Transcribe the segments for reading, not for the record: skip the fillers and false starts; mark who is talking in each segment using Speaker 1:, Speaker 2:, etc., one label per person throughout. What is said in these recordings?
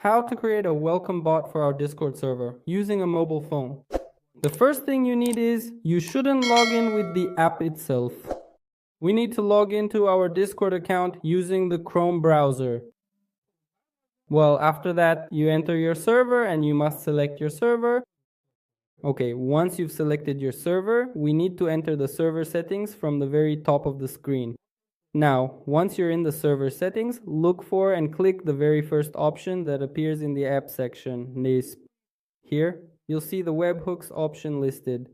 Speaker 1: how to create a welcome bot for our Discord server using a mobile phone. The first thing you need is you shouldn't log in with the app itself. We need to log into our Discord account using the Chrome browser. Well, after that, you enter your server and you must select your server. Okay, once you've selected your server, we need to enter the server settings from the very top of the screen. Now, once you're in the server settings, look for and click the very first option that appears in the app section, NISP. Here, you'll see the webhooks option listed.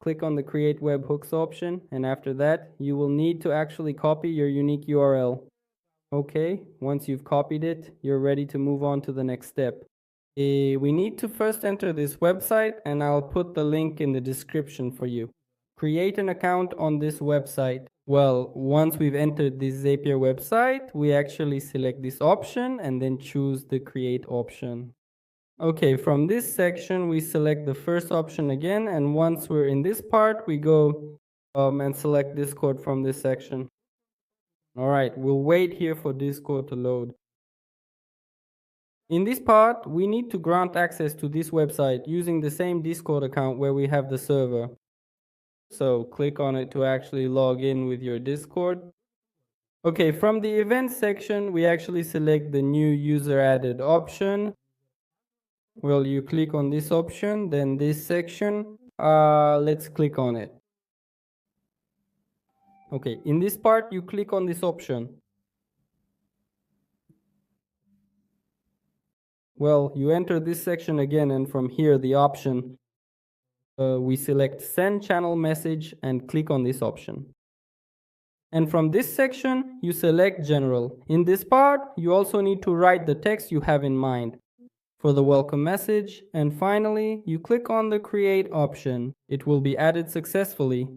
Speaker 1: Click on the create webhooks option, and after that, you will need to actually copy your unique URL. Okay, once you've copied it, you're ready to move on to the next step. We need to first enter this website, and I'll put the link in the description for you. Create an account on this website. Well, once we've entered this Zapier website, we actually select this option and then choose the create option. Okay, from this section, we select the first option again, and once we're in this part, we go and select Discord from this section. All right, we'll wait here for Discord to load. In this part, we need to grant access to this website using the same Discord account where we have the server. So click on it to actually log in with your Discord. Okay, from the events section, we actually select the new user added option. Well, you click on this option, then this section, let's click on it. Okay, in this part, you click on this option. Well, you enter this section again, and from here, the option, we select send channel message and click on this option. And from this section, you select general. In this part, you also need to write the text you have in mind for the welcome message. And finally, you click on the create option. It will be added successfully.